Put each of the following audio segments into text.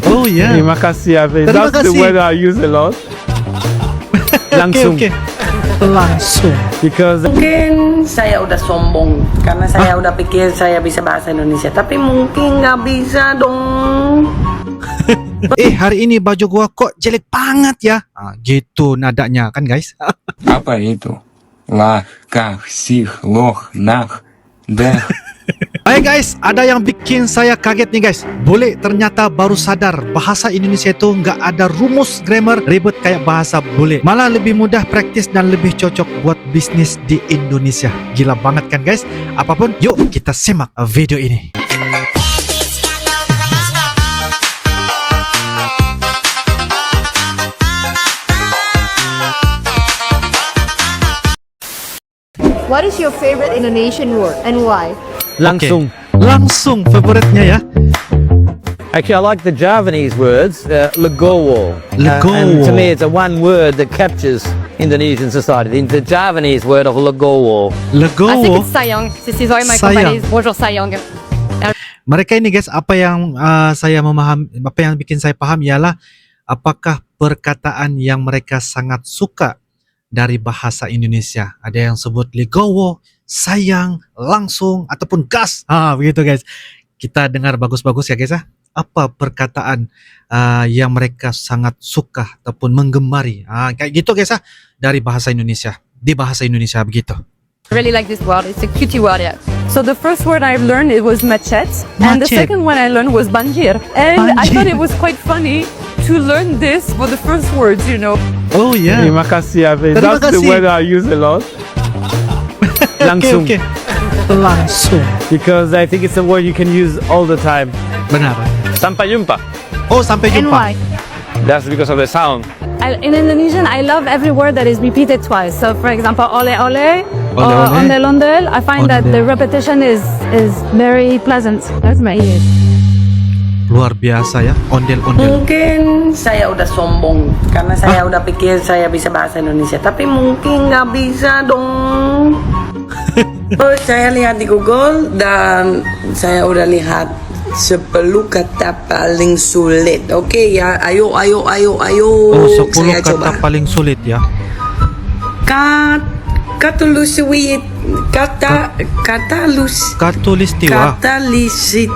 Oh yeah. Terima kasih, Hafiz. Terima That's the kasih. word I use a lot. Langsung. Okay. Langsung. Because Mungkin saya udah sombong karena saya udah pikir saya bisa bahasa Indonesia, tapi mungkin nggak bisa dong. Hari ini baju gua kok jelek banget ya. Gitu nadanya kan guys. Apa itu? Lah, kah, sih, loh, nah, dah. Hai guys, ada yang bikin saya kaget nih guys. Boleh ternyata baru sadar bahasa Indonesia itu nggak ada rumus grammar ribet kayak bahasa bule. Malah lebih mudah praktis dan lebih cocok buat bisnis di Indonesia. Gila banget kan guys? Apapun, yuk kita simak video ini. What is your favorite Indonesian word and why? langsung. Oke. Langsung favoritnya ya. Actually, I like the Javanese words, legowo. Legowo. And to me, it's a one word that captures Indonesian society. The Javanese word of legowo. I think Legowo. it's sayang. This is why my Sayang. company is bonjour sayang. Mereka ini guys, apa yang bikin saya paham ialah apakah perkataan yang mereka sangat suka dari bahasa Indonesia. Ada yang sebut legowo, sayang, langsung, ataupun gas. Begitu guys. Kita dengar bagus-bagus ya guys ya. Apa perkataan yang mereka sangat suka ataupun menggemari. Kayak gitu guys ya. Dari bahasa Indonesia. Di bahasa Indonesia begitu. I really like this word. It's a cutie word, yeah. So the first word I've learned it was macet, and the Macet. second one I learned was banjir. And I thought Banjir. it was quite funny to learn this for the first words, you know. Oh yeah. Terima kasih, Hafiz. Terima That's the kasih. word I use a lot. Langsung. Okay. Langsung. Because I think it's a word you can use all the time. Benar. Sampai jumpa. Oh, sampai And jumpa. why? That's because of the sound. In Indonesian, I love every word that is repeated twice. So, for example, ole ole, or Ole ole. ondel ondel. I find that the Ondel. repetition is very pleasant. That's my ears. Luar biasa ya. Ondel-ondel. Mungkin saya udah sombong karena saya udah pikir saya bisa bahasa Indonesia, tapi mungkin nggak bisa dong. Saya lihat di Google dan saya udah lihat 10 kata paling sulit. Oke ya, ayo. Oh, 10 Saya kata coba. paling sulit ya. Katulusuit, Katulistiwa. katalisit.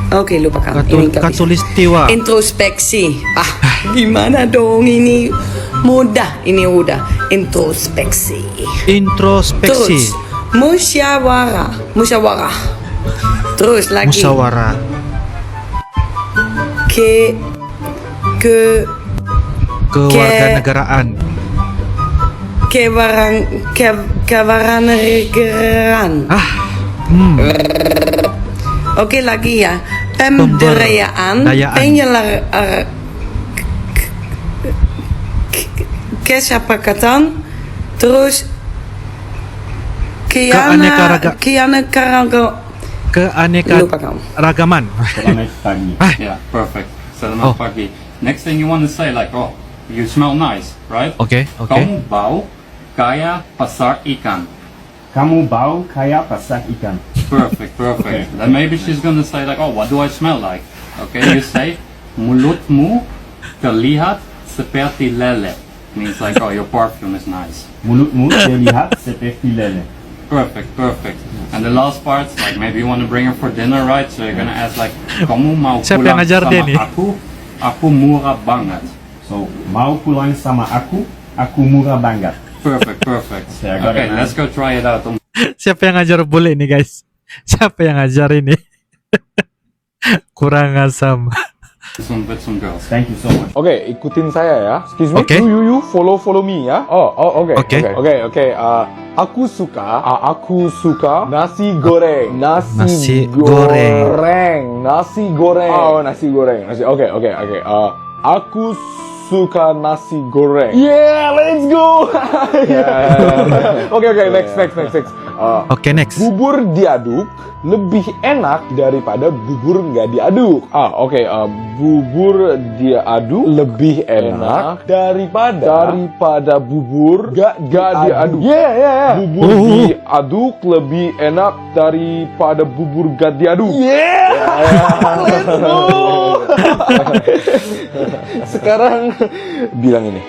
Oke, lupakan. Ini nggak bisa. Katulistiwa. Introspeksi. Gimana dong ini? Mudah, ini udah. Introspeksi. Introspeksi. Terus musyawarah. Terus lagi Musyawarah. Kewarganegaraan. kewarganegaraan. Oke lagi ya. Pemberdayaan, Pemberdayaan. kesepakatan, terus Lupa kamu. Keanekaragaman. Selamat pagi. Ah. Yeah, perfect. Oh. Selamat pagi. Next thing you want to say like, oh, you smell nice, right? Oke. Kamu bau kayak pasar ikan. Kamu bau kayak pasak ikan. Perfect. Okay. Then maybe she's gonna say like, oh, what do I smell like? Okay, you say, mulutmu terlihat seperti lele. Means like, oh, your perfume is nice. Mulutmu terlihat seperti lele. Perfect. And the last part, like maybe you want to bring her for dinner, right? So you're gonna ask like, kamu mau Siapa yang pulang ngajar dia sama nih? aku murah banget. So, mau pulang sama aku murah banget. Perfect. Okay, I got Okay, it, man. let's go try it out. Siapa yang ngajar bule ini guys? Siapa yang ngajar ini? Kurang asam. With some girls. Thank you so much. Oke, ikutin saya ya. Excuse me. Oke. You follow me ya. Oke. Oke. Oke. Aku suka nasi goreng. Nasi goreng. Nasi goreng. Oh, nasi goreng. Oke. Aku suka nasi goreng. Yeah, let's go. Oke, next. Oke, next. Bubur diaduk lebih enak daripada bubur nggak diaduk. Bubur diaduk lebih enak daripada bubur nggak diaduk. Yeah. Bubur diaduk lebih enak daripada bubur nggak diaduk. Yeah. Let's go. Sekarang bilang ini.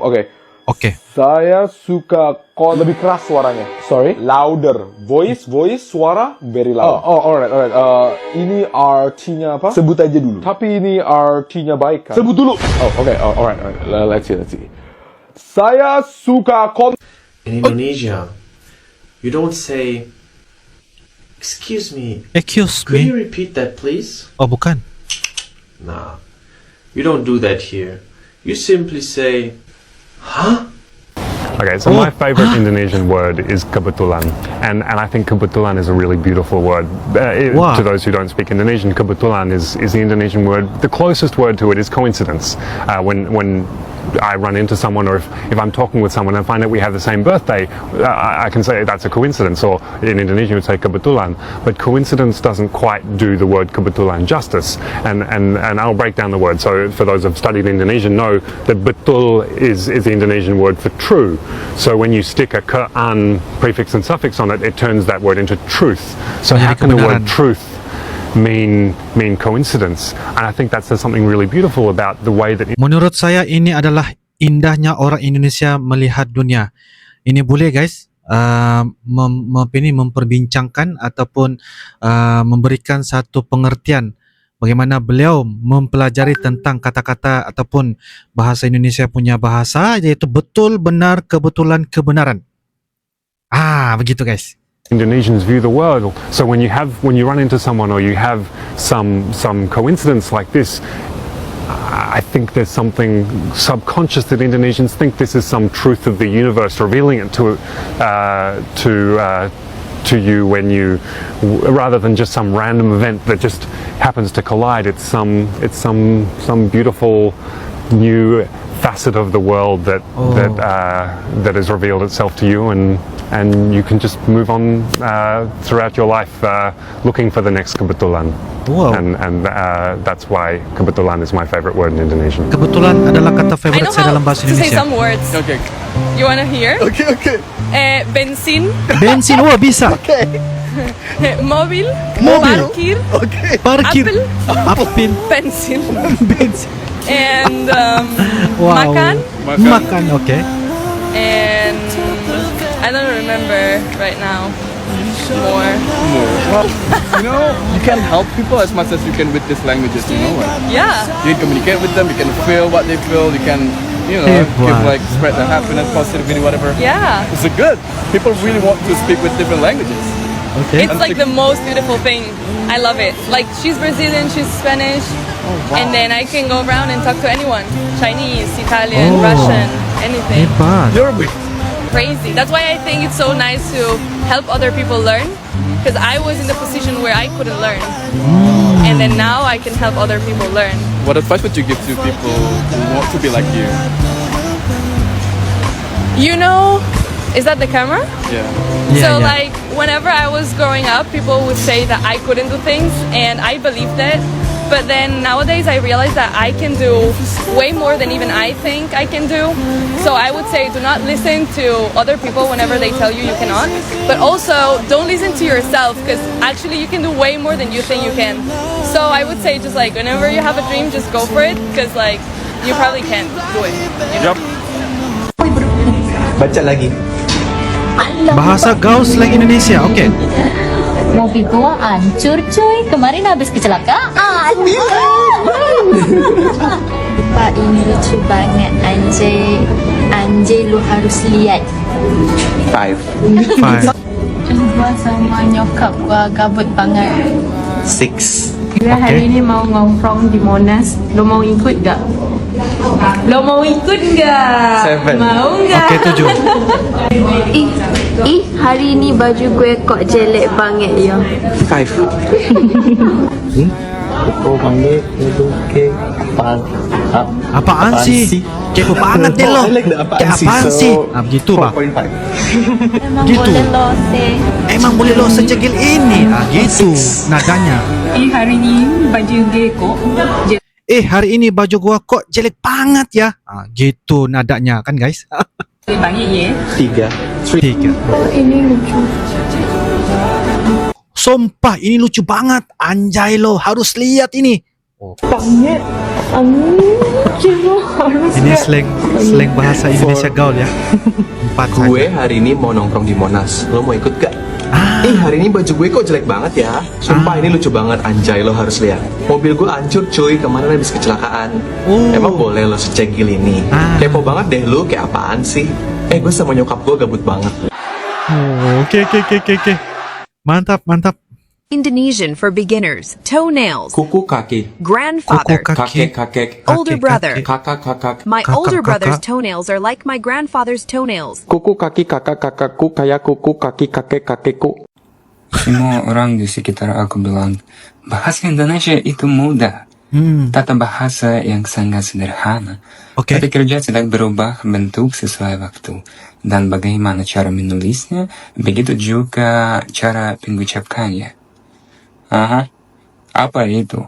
Oke. Oke. Saya suka lebih keras suaranya. Sorry? Louder. Voice, suara very loud. Alright. Ini artinya apa? Sebut aja dulu. Tapi ini artinya baik kan? Sebut dulu. Alright. Let's see. Saya suka In Indonesia, you don't say, "Excuse me, Excuse could you me. repeat that please?" Oh, bukan. Nah, you don't do that here. You simply say, "Huh?" Okay, so my favorite Indonesian word is kebetulan, and I think kebetulan is a really beautiful word. Wow. To those who don't speak Indonesian, kebetulan is the Indonesian word. The closest word to it is coincidence. When I run into someone, or if I'm talking with someone and find out we have the same birthday, I can say that's a coincidence, or in Indonesian you would say kebetulan. But coincidence doesn't quite do the word kebetulan justice, and I'll break down the word. So for those who've studied Indonesian know that betul is the Indonesian word for true. So when you stick a ke-an prefix and suffix on it, it turns that word into truth. So how can the word truth mean coincidence? And I think that's something really beautiful about the way that Menurut saya ini adalah indahnya orang Indonesia melihat dunia. Ini boleh guys memperbincangkan ataupun memberikan satu pengertian bagaimana beliau mempelajari tentang kata-kata ataupun bahasa Indonesia punya bahasa, yaitu betul, benar, kebetulan, kebenaran. Begitu guys. Indonesians view the world. So when you run into someone or you have some coincidence like this, I think there's something subconscious that Indonesians think this is some truth of the universe, revealing it to you when you, rather than just some random event that just happens to collide. It's some beautiful new facet of the world that has revealed itself to you, and you can just move on throughout your life looking for the next kebetulan. Wow. And that's why kebetulan is my favorite word in Indonesian. Kebetulan adalah kata I favorite know saya how dalam bahasa to say Indonesia. some words. Okay. You wanna hear? Okay. Bensin, Bensin, bisa. mobil, Mobil. parkir, Parkir, apel, bensin, bensin. and Wow. Makan, oke. and I don't remember right now. More. You can help people as much as you can with these languages, you know. Yeah. You can communicate with them, you can feel what they feel, you can, spread the happiness, positivity, whatever. Yeah. It's good. People really want to speak with different languages. Okay. It's like the most beautiful thing. I love it. Like, she's Brazilian, she's Spanish, and then I can go around and talk to anyone. Chinese, Italian, Russian, anything. Hebat. Crazy. That's why I think it's so nice to help other people learn, because I was in the position where I couldn't learn, and then now I can help other people learn. What advice would you give to people who want to be like you? Is that the camera? Yeah. So like whenever I was growing up, people would say that I couldn't do things, and I believed it. But then nowadays I realize that I can do way more than even I think I can do. So I would say do not listen to other people whenever they tell you you cannot. But also don't listen to yourself, because actually you can do way more than you think you can. So I would say just like whenever you have a dream, just go for it, because like you probably can do it. You know? Baca lagi. Bahasa gaul slang Indonesia, oke. Mobil gua hancur cuy, kemarin habis kecelakaan. Pak, ini lucu banget, anjay. Anjay, lu harus lihat. 5. Gua sama nyokap gua gabut banget. 6. Gue hari ini mau ngomprong di Monas. Lo mau ikut gak? Lo mau ikut gak? 7. Mau gak? Oke, 7. Ih, hari ini baju gue kok jelek banget ya. 5. Apaan sih? Kepo banget deh lo. Kayak apaan sih? Begitu pak. 4.5. Emang Gitu. boleh lo sih. Emang boleh lo sejegil ini? Gitu nadanya. Ih, hari ini baju gue kok Hari ini baju gua kok jelek banget ya. Gitu nadanya kan guys. jelek banget ya. 3. 3. Ini lucu. Sumpah ini lucu banget. Anjay lo harus lihat ini. Oh. Pangit. Ini slang bahasa Indonesia gaul ya. 4 Gue saja. hari ini mau nongkrong di Monas. Lo mau ikut gak? Hari ini baju gue kok jelek banget ya. Sumpah ini lucu banget, anjay, lo harus lihat. Mobil gue hancur cuy, kemarin habis kecelakaan. Emang boleh lo secengkil ini? Kepo banget deh lu, kayak apaan sih? Gue sama nyokap gue gabut banget. Oke. Mantap. Indonesian for beginners. Toenails. Kuku kaki. Grandfather. Kakek. Older brother. Kakak. My older brother's toenails are like my grandfather's toenails. Kuku kaki kakakku kayak kuku kaki kakekku. Semua orang di sekitar aku bilang, bahasa Indonesia itu mudah. Tata bahasa yang sangat sederhana. Tapi kerja tidak berubah bentuk sesuai waktu. Dan bagaimana cara menulisnya, begitu juga cara mengucapkannya. Apa itu?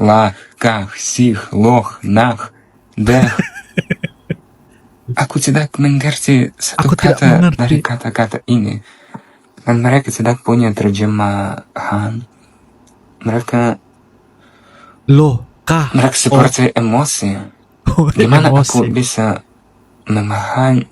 Lah, kah, sih, loh, nah, dah. Aku tidak mengerti satu kata dari kata-kata ini. Dan mereka tidak punya terjemahan. Mereka seperti emosi. Gimana aku bisa memahaminya?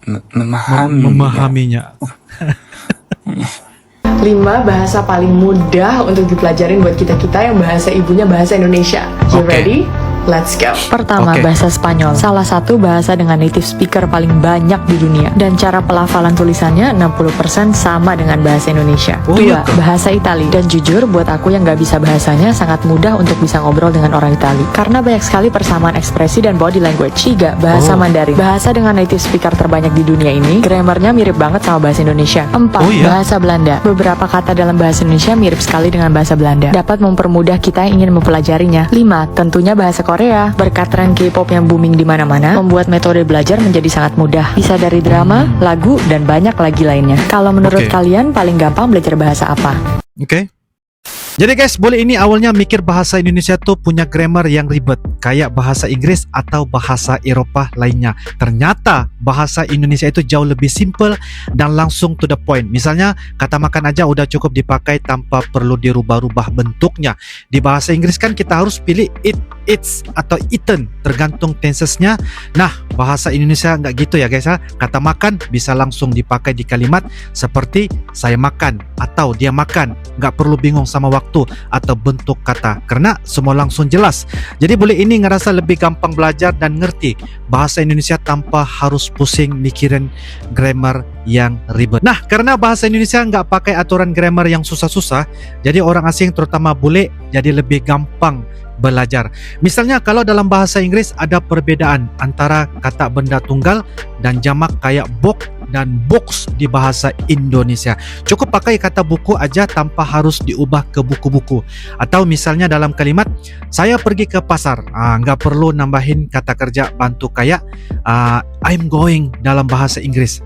5 bahasa paling mudah untuk dipelajarin buat kita-kita yang bahasa ibunya bahasa Indonesia. You ready? Let's go. Pertama, bahasa Spanyol. Salah satu bahasa dengan native speaker paling banyak di dunia. Dan cara pelafalan tulisannya 60% sama dengan bahasa Indonesia. 2, bahasa Itali. Dan jujur, buat aku yang gak bisa bahasanya, sangat mudah untuk bisa ngobrol dengan orang Itali. Karena banyak sekali persamaan ekspresi dan body language. 3, bahasa Mandarin. Bahasa dengan native speaker terbanyak di dunia ini, grammarnya mirip banget sama bahasa Indonesia. 4, bahasa Belanda. Beberapa kata dalam bahasa Indonesia mirip sekali dengan bahasa Belanda. Dapat mempermudah kita yang ingin mempelajarinya. 5, tentunya bahasa Korea. Berkat tren K-pop yang booming di mana-mana, membuat metode belajar menjadi sangat mudah. Bisa dari drama, lagu, dan banyak lagi lainnya. Kalau menurut kalian paling gampang belajar bahasa apa? Jadi guys, boleh ini awalnya mikir bahasa Indonesia tuh punya grammar yang ribet, kayak bahasa Inggris atau bahasa Eropa lainnya. Ternyata bahasa Indonesia itu jauh lebih simple dan langsung to the point. Misalnya kata makan aja udah cukup dipakai tanpa perlu dirubah-rubah bentuknya. Di bahasa Inggris kan kita harus pilih it, eats atau eaten, tergantung tensesnya. Nah, bahasa Indonesia nggak gitu ya guys ya. Kata makan bisa langsung dipakai di kalimat seperti saya makan atau dia makan. Nggak perlu bingung sama waktu atau bentuk kata karena semua langsung jelas. Jadi boleh ini ngerasa lebih gampang belajar dan ngerti bahasa Indonesia tanpa harus pusing mikirin grammar yang ribet. Nah, karena bahasa Indonesia nggak pakai aturan grammar yang susah-susah, jadi orang asing terutama bule jadi lebih gampang belajar. Misalnya kalau dalam bahasa Inggris ada perbedaan antara kata benda tunggal dan jamak kayak box dan box di bahasa Indonesia. Cukup pakai kata buku aja tanpa harus diubah ke buku-buku. Atau misalnya dalam kalimat saya pergi ke pasar, nggak perlu nambahin kata kerja bantu kayak I'm going dalam bahasa Inggris.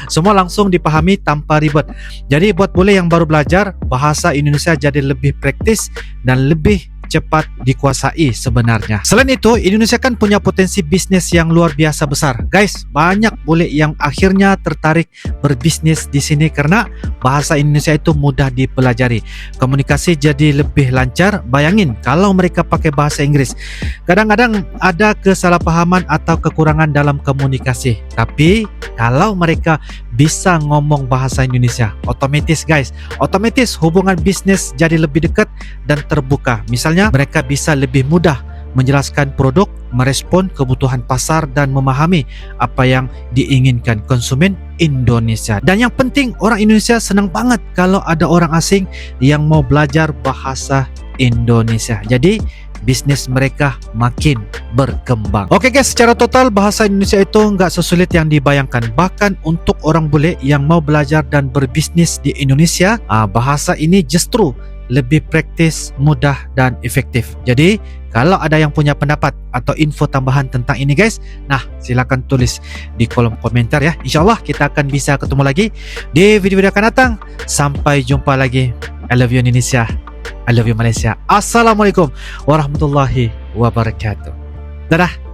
Semua langsung dipahami tanpa ribet. Jadi buat bule yang baru belajar, bahasa Indonesia jadi lebih praktis dan lebih cepat dikuasai sebenarnya. Selain itu, Indonesia kan punya potensi bisnis yang luar biasa besar. Guys, banyak bule yang akhirnya tertarik berbisnis di sini karena bahasa Indonesia itu mudah dipelajari. Komunikasi jadi lebih lancar. Bayangin kalau mereka pakai bahasa Inggris. Kadang-kadang ada kesalahpahaman atau kekurangan dalam komunikasi. Tapi kalau mereka bisa ngomong bahasa Indonesia, otomatis hubungan bisnis jadi lebih dekat dan terbuka. Misalnya mereka bisa lebih mudah menjelaskan produk, merespon kebutuhan pasar dan memahami apa yang diinginkan konsumen Indonesia. Dan yang penting, orang Indonesia senang banget kalau ada orang asing yang mau belajar bahasa Indonesia. Jadi bisnis mereka makin berkembang. Oke guys, secara total bahasa Indonesia itu nggak sesulit yang dibayangkan. Bahkan untuk orang bule yang mau belajar dan berbisnis di Indonesia, bahasa ini justru lebih praktis, mudah, dan efektif. Jadi kalau ada yang punya pendapat atau info tambahan tentang ini guys, nah silakan tulis di kolom komentar ya. Insyaallah kita akan bisa ketemu lagi di video-video akan datang. Sampai jumpa lagi. I love you Indonesia, I love you Malaysia. Assalamualaikum warahmatullahi wabarakatuh. Dadah.